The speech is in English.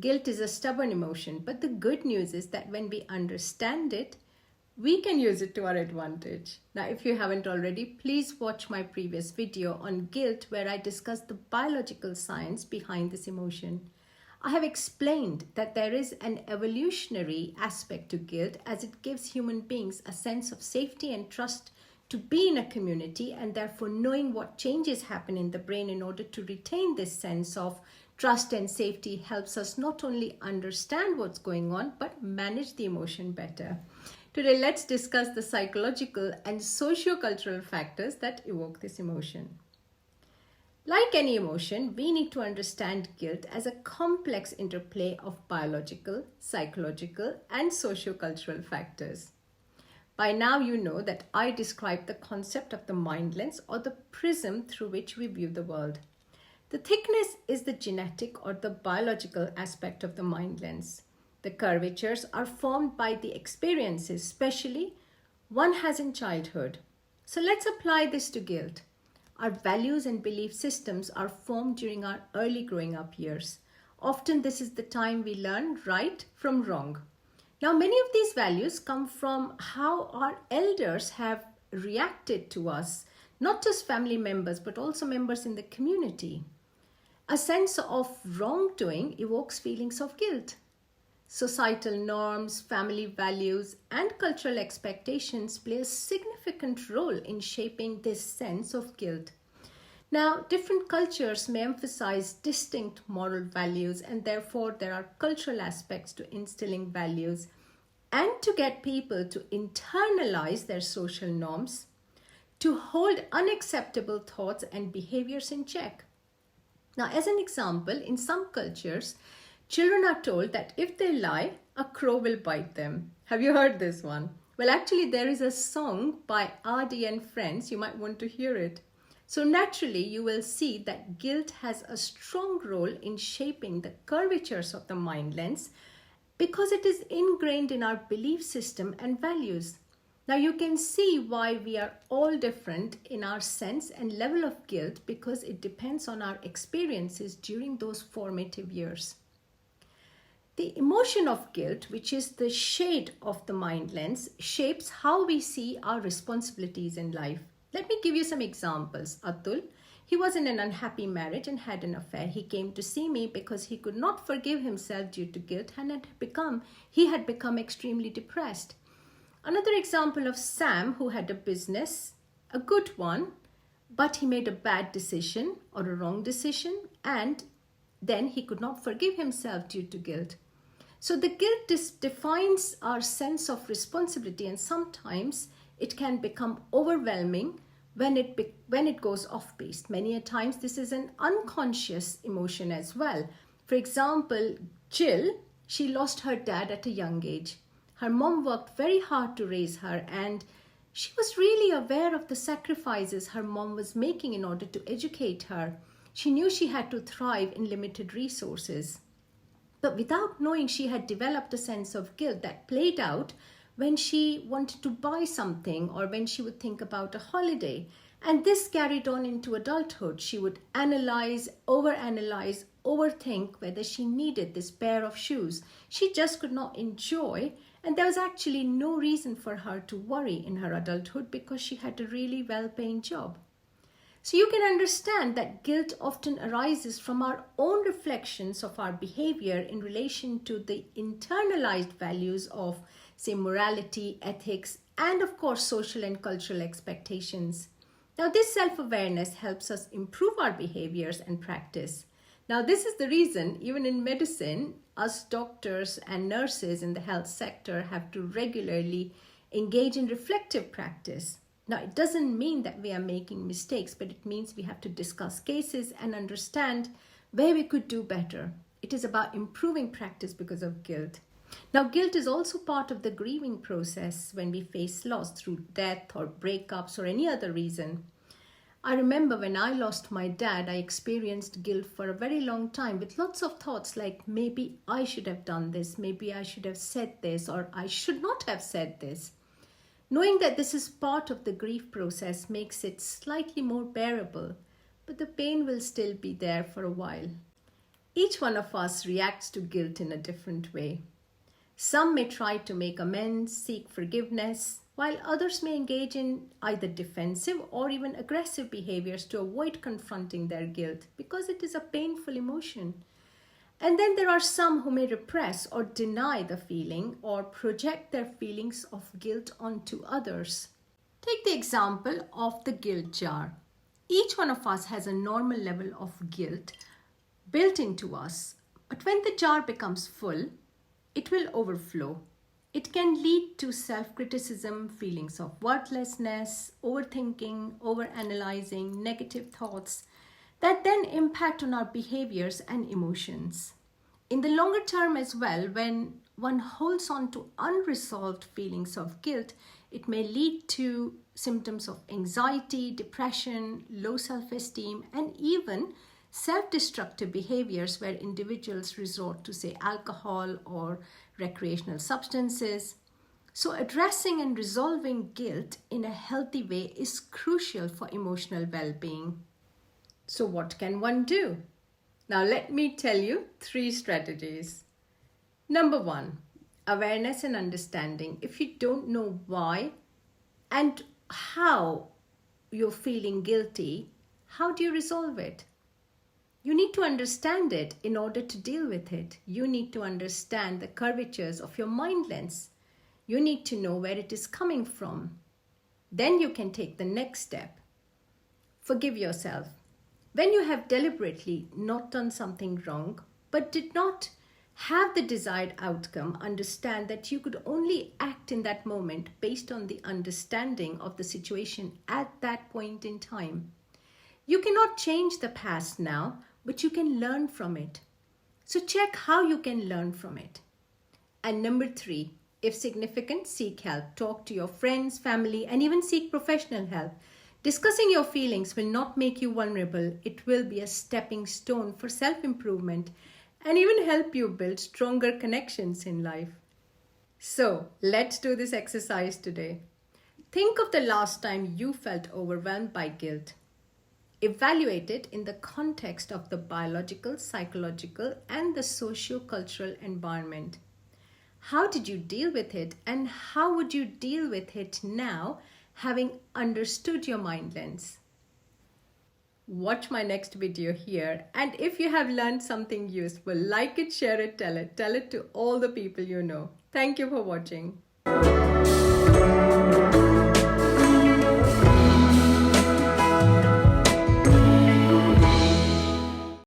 Guilt is a stubborn emotion, but the good news is that when we understand it, we can use it to our advantage. Now, if you haven't already, please watch my previous video on guilt where I discussed the biological science behind this emotion. I have explained that there is an evolutionary aspect to guilt as it gives human beings a sense of safety and trust to be in a community, and therefore knowing what changes happen in the brain in order to retain this sense of trust and safety helps us not only understand what's going on but manage the emotion better. Today, let's discuss the psychological and socio-cultural factors that evoke this emotion. Like any emotion, we need to understand guilt as a complex interplay of biological, psychological, and socio-cultural factors. By now, you know that I described the concept of the mind lens, or the prism through which we view the world. The thickness is the genetic or the biological aspect of the mind lens. The curvatures are formed by the experiences, especially one has in childhood. So let's apply this to guilt. Our values and belief systems are formed during our early growing up years. Often this is the time we learn right from wrong. Now, many of these values come from how our elders have reacted to us, not just family members, but also members in the community. A sense of wrongdoing evokes feelings of guilt. Societal norms, family values, and cultural expectations play a significant role in shaping this sense of guilt. Now, different cultures may emphasize distinct moral values, and therefore there are cultural aspects to instilling values and to get people to internalize their social norms, to hold unacceptable thoughts and behaviors in check. Now, as an example, in some cultures, children are told that if they lie, a crow will bite them. Have you heard this one? Well, actually, there is a song by Adi and Friends. You might want to hear it. So naturally, you will see that guilt has a strong role in shaping the curvatures of the mind lens because it is ingrained in our belief system and values. Now, you can see why we are all different in our sense and level of guilt because it depends on our experiences during those formative years. The emotion of guilt, which is the shade of the mind lens, shapes how we see our responsibilities in life. Let me give you some examples. Atul, he was in an unhappy marriage and had an affair. He came to see me because he could not forgive himself due to guilt and he had become extremely depressed. Another example of Sam, who had a business, a good one, but he made a bad decision or a wrong decision, and then he could not forgive himself due to guilt. So the guilt defines our sense of responsibility, and sometimes it can become overwhelming when it goes off-piste. Many a times this is an unconscious emotion as well. For example, Jill, she lost her dad at a young age. Her mom worked very hard to raise her, and she was really aware of the sacrifices her mom was making in order to educate her. She knew she had to thrive in limited resources. But without knowing, she had developed a sense of guilt that played out when she wanted to buy something or when she would think about a holiday. And this carried on into adulthood. She would analyze, overthink whether she needed this pair of shoes. She just could not enjoy, and there was actually no reason for her to worry in her adulthood because she had a really well-paying job. So you can understand that guilt often arises from our own reflections of our behavior in relation to the internalized values of, say, morality, ethics, and of course, social and cultural expectations. Now, this self-awareness helps us improve our behaviors and practice. Now, this is the reason, even in medicine, us doctors and nurses in the health sector have to regularly engage in reflective practice. Now, it doesn't mean that we are making mistakes, but it means we have to discuss cases and understand where we could do better. It is about improving practice because of guilt. Now, guilt is also part of the grieving process when we face loss through death or breakups or any other reason. I remember when I lost my dad, I experienced guilt for a very long time with lots of thoughts like maybe I should have done this, maybe I should have said this, or I should not have said this. Knowing that this is part of the grief process makes it slightly more bearable, but the pain will still be there for a while. Each one of us reacts to guilt in a different way. Some may try to make amends, seek forgiveness, while others may engage in either defensive or even aggressive behaviors to avoid confronting their guilt because it is a painful emotion. And then there are some who may repress or deny the feeling or project their feelings of guilt onto others. Take the example of the guilt jar. Each one of us has a normal level of guilt built into us, but when the jar becomes full, it will overflow. It can lead to self-criticism, feelings of worthlessness, overthinking, overanalyzing, negative thoughts that then impact on our behaviors and emotions. In the longer term as well, when one holds on to unresolved feelings of guilt, it may lead to symptoms of anxiety, depression, low self-esteem, and even self-destructive behaviors where individuals resort to, say, alcohol or recreational substances. So addressing and resolving guilt in a healthy way is crucial for emotional well-being. So what can one do? Now let me tell you 3 strategies. Number 1, awareness and understanding. If you don't know why and how you're feeling guilty, how do you resolve it? You need to understand it in order to deal with it. You need to understand the curvatures of your mind lens. You need to know where it is coming from. Then you can take the next step. Forgive yourself. When you have deliberately not done something wrong, but did not have the desired outcome, understand that you could only act in that moment based on the understanding of the situation at that point in time. You cannot change the past now, but you can learn from it. So check how you can learn from it. And number 3, if significant, seek help. Talk to your friends, family, and even seek professional help. Discussing your feelings will not make you vulnerable. It will be a stepping stone for self-improvement and even help you build stronger connections in life. So let's do this exercise today. Think of the last time you felt overwhelmed by guilt. Evaluate it in the context of the biological, psychological, and the socio-cultural environment. How did you deal with it, and how would you deal with it now, having understood your mind lens? Watch my next video here, and if you have learned something useful, like it, share it, tell it to all the people you know. Thank you for watching.